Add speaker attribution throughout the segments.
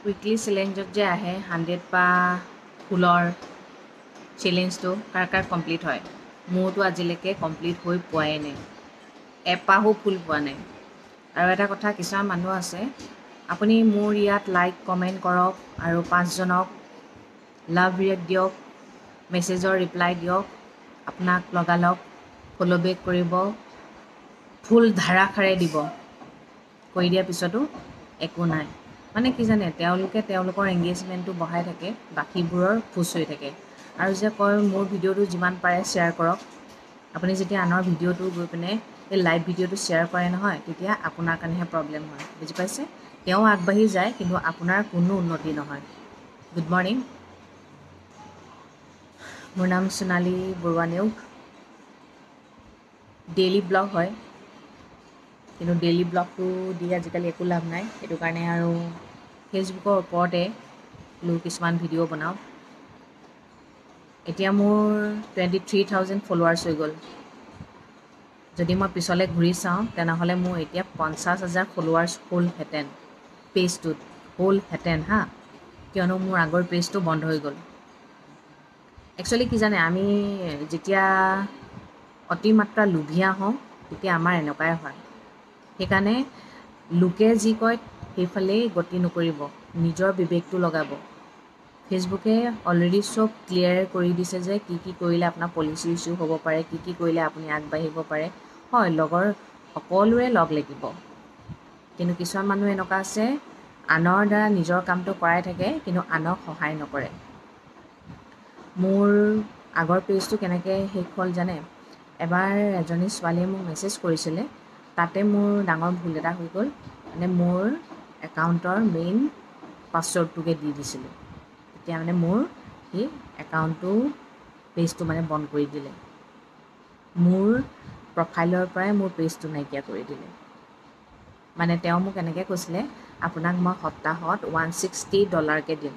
Speaker 1: Weekly চেলেঞ্জত যে আহে 100 পা ফুলৰ চেলেঞ্জটো কাৰ কাৰ কমপ্লিট হয় মোৰতো আজিলৈকে কমপ্লিট হৈ পোৱাই নাই এপাহো ফুল পোৱা নাই আৰু এটা কথা কিছুমান মানুহ আছে আপুনি মোৰ ইয়াত লাইক কমেণ্ট কৰক আৰু 5 জনক লাভ ৰিয়েক্ট দিয়ক মেছেজৰ ৰিপ্লাই দিয়ক আপোনাক লগালগ ফ'ল' বেক কৰিব ফুল ধাৰাসাৰে দিব কৰি দিয়াৰ পিছতো একো নাই মানে কি জানে তেওঁলোকে তেওঁলোকৰ এংগেজমেণ্টটো বঢ়াই থাকে বাকীবোৰৰ ফুচ হৈ থাকে আৰু যে কয় মোৰ ভিডিঅ'টো যিমান পাৰে শ্বেয়াৰ কৰক আপুনি যেতিয়া আনৰ ভিডিঅ'টো গৈ পিনে এই লাইভ ভিডিঅ'টো শ্বেয়াৰ কৰে নহয় তেতিয়া আপোনাৰ কাৰণেহে প্ৰব্লেম হয় বুজি পাইছে তেওঁ আগবাঢ়ি যায় কিন্তু আপোনাৰ কোনো উন্নতি নহয় গুড মৰ্ণিং মোৰ নাম সোণালী বৰুৱা নেওগ ডেইলি ব্লগ হয় কিন্তু ডেইলি ব্লগটো দি আজিকালি একো লাভ নাই সেইটো কাৰণে আৰু ফেচবুকৰ ওপৰতে কিছুমান ভিডিঅ' বনাওঁ এতিয়া মোৰ 23,000 ফলোৱাৰ্ছ হৈ গ'ল যদি মই পিছলৈ ঘূৰি চাওঁ তেনেহ'লে মোৰ এতিয়া 50,000 ফলোৱাৰ্ছ হ'লহেঁতেন পেজটোত হ'লহেঁতেন হা কিয়নো মোৰ আগৰ পেজটো বন্ধ হৈ গ'ল একচুৱেলি কি জানে আমি যেতিয়া অতিমাত্ৰা লোভীয়া হওঁ তেতিয়া আমাৰ এনেকুৱাই হয় সেইকাৰণে লোকে যি কয় সেইফালেই গতি নকৰিব নিজৰ বিবেকটো লগাব ফেচবুকে অলৰেডি চব ক্লিয়াৰ কৰি দিছে যে কি কি কৰিলে আপোনাৰ পলিচি ইছ্যু হ'ব পাৰে কি কি কৰিলে আপুনি আগবাঢ়িব পাৰে হয় লগৰ সকলোৰে লগ লাগিব কিন্তু কিছুমান মানুহ এনেকুৱা আছে আনৰ দ্বাৰা নিজৰ কামটো কৰাই থাকে কিন্তু আনক সহায় নকৰে মোৰ আগৰ পেজটো কেনেকৈ শেষ হ'ল জানে এবাৰ এজনী ছোৱালীয়ে মোক মেছেজ কৰিছিলে তাতে মোৰ ডাঙৰ ভুল এটা হৈ গ'ল মানে মোৰ একাউণ্টৰ মেইন পাছৱৰ্ডটোকে দি দিছিলোঁ তেতিয়া মানে মোৰ সেই একাউণ্টটো পেজটো মানে বন্ধ কৰি দিলে মোৰ প্ৰফাইলৰ পৰাই মোৰ পেজটো নাইকিয়া কৰি দিলে মানে তেওঁ মোক এনেকৈ কৈছিলে আপোনাক মই সপ্তাহত $160কে দিম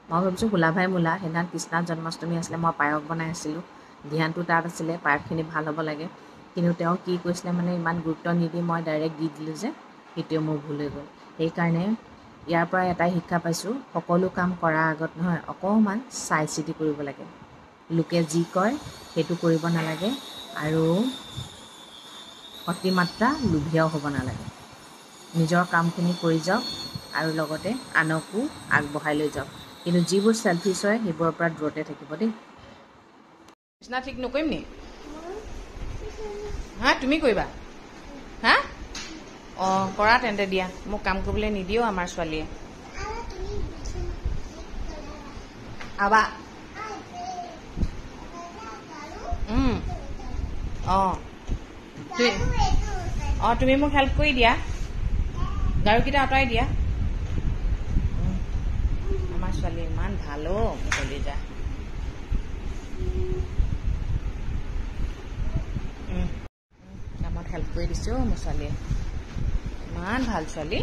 Speaker 1: মই ভাবিছোঁ হোলা ভাই মোলা সেইদিনা কৃষ্ণৰ জন্মাষ্টমী আছিলে মই পায়স বনাই আছিলোঁ ধ্যানটো তাত আছিলে পায়সখিনি ভাল হ'ব লাগে কিন্তু তেওঁ কি কৈছিলে মানে ইমান গুৰুত্ব নিদি মই ডাইৰেক্ট দি দিলোঁ যে সেইটোৱে মোৰ ভুল হৈ গ'ল সেইকাৰণে ইয়াৰ পৰা এটাই শিক্ষা পাইছোঁ সকলো কাম কৰাৰ আগত নহয় অকণমান চাই চিতি কৰিব লাগে লোকে যি কয় সেইটো কৰিব নালাগে আৰু অতিমাত্ৰা লোভীয়াও হ'ব নালাগে নিজৰ কামখিনি কৰি যাওক আৰু লগতে আনকো আগবঢ়াই লৈ যাওক কিন্তু যিবোৰ চেলফিছ হয় সেইবোৰৰ পৰা দূৰতে থাকিব দেই কৃষ্ণা ঠিক নকৰিম নি হা তুমি কৰিবা হা অঁ কৰা তেন্তে দিয়া মোক কাম কৰিবলৈ নিদিয়েও আমাৰ ছোৱালীয়ে আবা অঁ তুমি মোক হেল্প কৰি দিয়া গাৰুকেইটা আঁতৰাই দিয়া আমাৰ ছোৱালী ইমান ভাল অ' মুকলি যা কামত হেল্প কৰি দিছোঁ মোৰ ছোৱালীয়ে ইমান ভাল ছোৱালী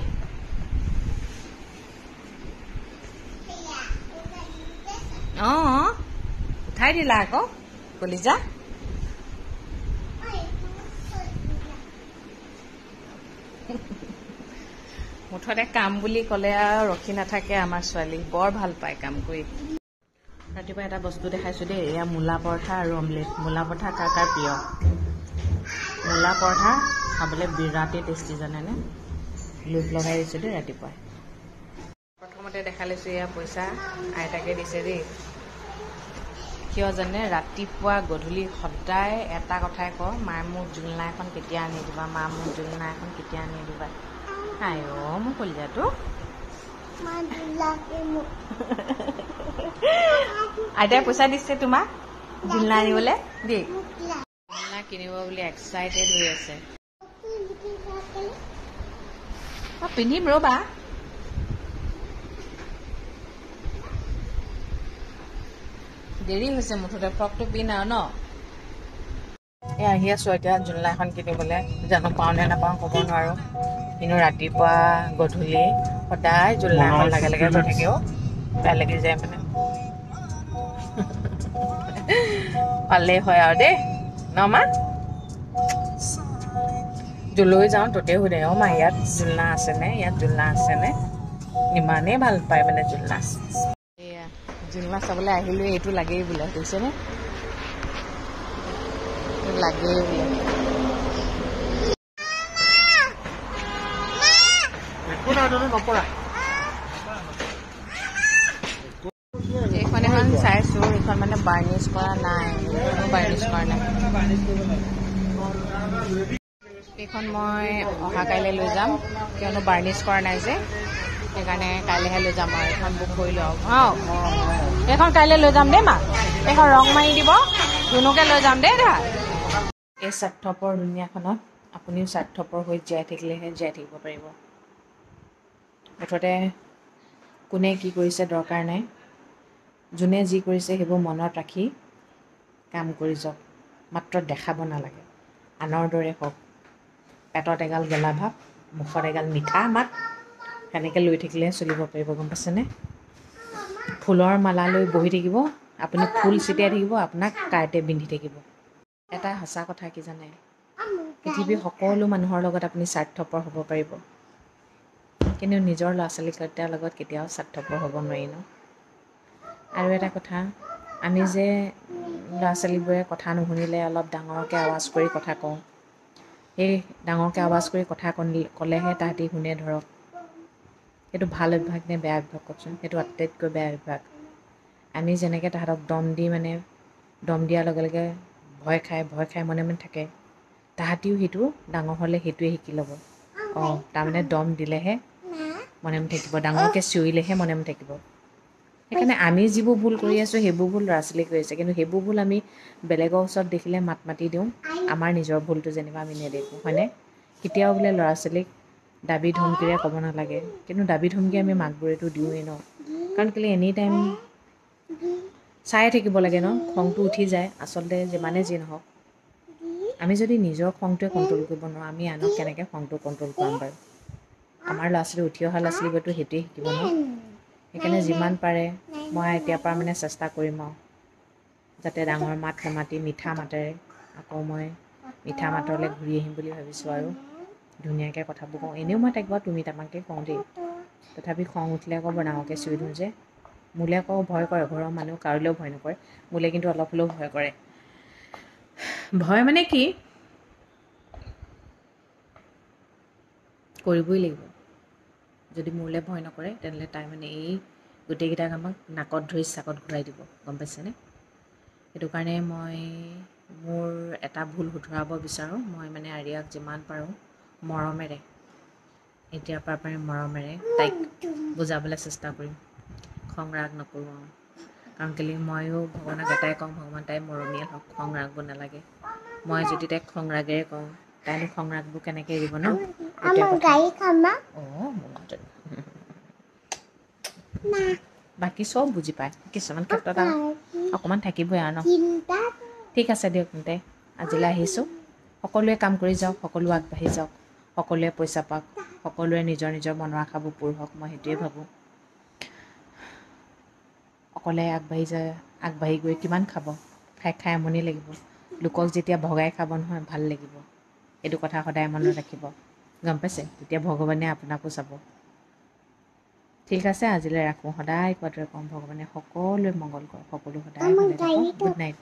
Speaker 1: অঁ উঠাই দিলা আকৌ কলিজা মুঠতে কাম বুলি ক'লে আৰু ৰখি নাথাকে আমাৰ ছোৱালী বৰ ভাল পায় কাম কৰি ৰাতিপুৱা এটা বস্তু দেখাইছোঁ দেই এয়া মূলা পৰঠা আৰু অমলেট মূলা পৰঠা কাৰ কাৰ প্ৰিয় মূলা পৰঠা খাবলৈ বিৰাটেই টেষ্টি জানেনে লোভ লগাই দিছোঁ দেই ৰাতিপুৱাই প্ৰথমতে দেখা লৈছোঁ এয়া পইচা আইতাকে দিছে দেই কিয় জানে ৰাতিপুৱা গধূলি সদায় এটা কথাই কওঁ মায়ে মোক জোলনা এখন কেতিয়া আনি দিবা মা মোক জোলনা এখন কেতিয়া আনি দিবা আই অ' মোৰ কলিজাটো আইতাই পইচা দিছে তোমাক জোলনা আনিবলৈ দেই জোলনা কিনিব বুলি এক্সাইটেড হৈ আছে পিন্ধিম ৰ'বা দেৰি হৈছে মুঠতে ফ্ৰকটো পিন্ধ আৰু ন এই আহি আছোঁ এতিয়া জোলনা এখন কিনিবলৈ জানো পাওঁ নে নাপাওঁ ক'ব নোৱাৰোঁ কিন্তু ৰাতিপুৱা গধূলি সদায় জোলনা এখন লাগে লাগে হৈ থাকেও বেয়া লাগি যায় মানে পালেই হয় আৰু দেই ন মা যলৈ যাওঁ ততে সোধে অ' মা ইয়াত জোলনা আছেনে ইয়াত জোলনা আছেনে ইমানেই ভাল পায় মানে জোল মাছ। এয়া জোল মাছ চাবলৈ আহিলোঁ, এইটো লাগেই বোলে, বুজিছেনে? লাগেই বোলে। এইখন এখন চাইছোঁ, এইখন মানে বাৰ্নিছ কৰা নাই, বাৰ্নিছ কৰা নাই। এইখন মই অহা কাইলৈ লৈ যাম, কিয়নো বাৰ্নিছ কৰা নাই যে, সেইকাৰণে কাইলৈহে লৈ যাম আৰু এইখন বুক কৰিলোঁ আৰু। এইখন কাইলৈ লৈ যাম দেই মা, এইখন ৰং মাৰি দিব, ধুনুকে লৈ যাম দেই দা। এই স্বাৰ্থপৰ দুনীয়াখনত আপুনিও স্বাৰ্থপৰ হৈ জীয়াই থাকিলেহে জীয়াই থাকিব পাৰিব। মুঠতে কোনে কি কৰিছে দৰকাৰ নাই, যোনে যি কৰিছে সেইবোৰ মনত ৰাখি কাম কৰি যাওক, মাত্ৰ দেখাব নালাগে। আনৰ দৰে হওক, পেটত এগাল গেলা ভাত, মুখত এগাল মিঠা মাত, সেনেকৈ লৈ থাকিলেহে চলিব পাৰিব, গম পাইছেনে? ফুলৰ মালা লৈ বহি থাকিব, আপুনি ফুল ছটিয়াই থাকিব, আপোনাক কাঁইটে বিন্ধি থাকিব। এটা সঁচা কথা কি জানে, পৃথিৱীৰ সকলো মানুহৰ লগত আপুনি স্বাৰ্থপৰ হ'ব পাৰিব, কিন্তু নিজৰ ল'ৰা ছোৱালীকেইটাৰ লগত কেতিয়াও স্বাৰ্থপৰ হ'ব নোৱাৰি ন। আৰু এটা কথা, আমি যে ল'ৰা ছোৱালীবোৰে কথা নুশুনিলে অলপ ডাঙৰকৈ আৱাজ কৰি কথা কওঁ, সেই ডাঙৰকৈ আৱাজ কৰি কথা ক'লেহে তাহাঁতি শুনে ধৰক, সেইটো ভাল অভ্যাস নে বেয়া অভ্যাস কওকচোন? সেইটো আটাইতকৈ বেয়া অভ্যাস। আমি যেনেকৈ তাহাঁতক দম দিয়াৰ লগে লগে ভয় খাই মনে মনে থাকে, তাহাঁতিও সেইটো ডাঙৰ হ'লে সেইটোৱে শিকি ল'ব। তাৰমানে দম দিলেহে মনে মনে থাকিব, ডাঙৰকৈ চিঞৰিলেহে মনে মনে থাকিব। সেইকাৰণে আমি যিবোৰ ভুল কৰি আছোঁ সেইবোৰ ভুল ল'ৰা ছোৱালী কৰি আছে, কিন্তু সেইবোৰ ভুল আমি বেলেগৰ ওচৰত দেখিলে মাত মাতি দিওঁ, আমাৰ নিজৰ ভুলটো যেনিবা আমি নেদেখোঁ, হয়নে? কেতিয়াও বোলে ল'ৰা ছোৱালীক দাবী ধমকিৰে ক'ব নালাগে, কিন্তু দাবী ধমকি আমি মাকবোৰেতো দিওঁৱেই ন। কাৰণ কেলৈ এনি টাইম চাই থাকিব লাগে ন, খংটো উঠি যায়। আচলতে যিমানে যি নহওক, আমি যদি নিজৰ খংটোৱে কণ্ট্ৰল কৰিব নোৱাৰোঁ, আমি আনক কেনেকৈ খংটো কণ্ট্ৰল কৰাম বাৰু? আমাৰ ল'ৰা ছোৱালী, উঠি অহা ল'ৰা ছোৱালীবোৰেতো সেইটোৱে শিকিব ন। সেইকাৰণে যিমান পাৰে মই এতিয়াৰ পৰা মানে চেষ্টা কৰিম আৰু, যাতে ডাঙৰ মাত নামাতি মিঠা মাতেৰে, আকৌ মই মিঠা মাতলৈ ঘূৰি আহিম বুলি ভাবিছোঁ আৰু ধুনীয়াকৈ কথাবোৰ কওঁ। এনেও মই তাইক বাৰু তুমি তামাকৈ কওঁ দেই, তথাপি খং উঠিলে আকৌ বৰ ডাঙৰকৈ চিঞৰি দিওঁ যে। মোলৈ আকৌ ভয় কৰে, ঘৰৰ মানুহ কাৰোলৈও ভয় নকৰে, মোলৈ কিন্তু অলপ হ'লেও ভয় কৰে। ভয় মানে কি, কৰিবই লাগিব। যদি মোলৈ ভয় নকৰে তেনেহ'লে তাই মানে এই গোটেইকেইটাক আমাক নাকত ধৰি চাকত ঘূৰাই দিব, গম পাইছেনে? সেইটো কাৰণে মই মোৰ এটা ভুল শুধৰাব বিচাৰোঁ। মই মানে আৰিয়াক যিমান পাৰোঁ মৰমেৰে, এতিয়াৰ পৰা মৰমেৰে তাইক বুজাবলৈ চেষ্টা কৰিম, খং ৰাগ নকৰোঁ আৰু। কাৰণ কেলৈ ময়ো ভগৱানক এটাই কওঁ, ভগৱান তাই মৰমীয়াল হওক, খং ৰাগব নালাগে। মই যদি তাইক খং ৰাগেৰে কওঁ, তাইনো খং ৰাগবোৰ কেনেকৈ এৰিব ন? বাকী চব বুজি পায়, কিছুমান ক্ষেত্ৰত আৰু অকণমান থাকিবই আৰু ন। ঠিক আছে দিয়ক, তেন্তে আজিলৈ আহিছোঁ। সকলোৱে কাম কৰি যাওক, সকলো আগবাঢ়ি যাওক, সকলোৱে পইচা পাওক, সকলোৱে নিজৰ নিজৰ মনৰ আশাবোৰ পূৰ হওক, মই সেইটোৱে ভাবোঁ। অকলে আগবাঢ়ি গৈ কিমান খাব, খাই খাই আমনি লাগিব। লোকক যেতিয়া ভগাই খাব নহয় ভাল লাগিব, এইটো কথা সদায় মনত ৰাখিব, গম পাইছে? তেতিয়া ভগৱানে আপোনাকো চাব। ঠিক আছে, আজিলৈ ৰাখোঁ। সদায় কোৱাটোৱে কওঁ, ভগৱানে সকলোৱে মংগল কৰক, সকলো সদায় ভালে থাকক। Good night.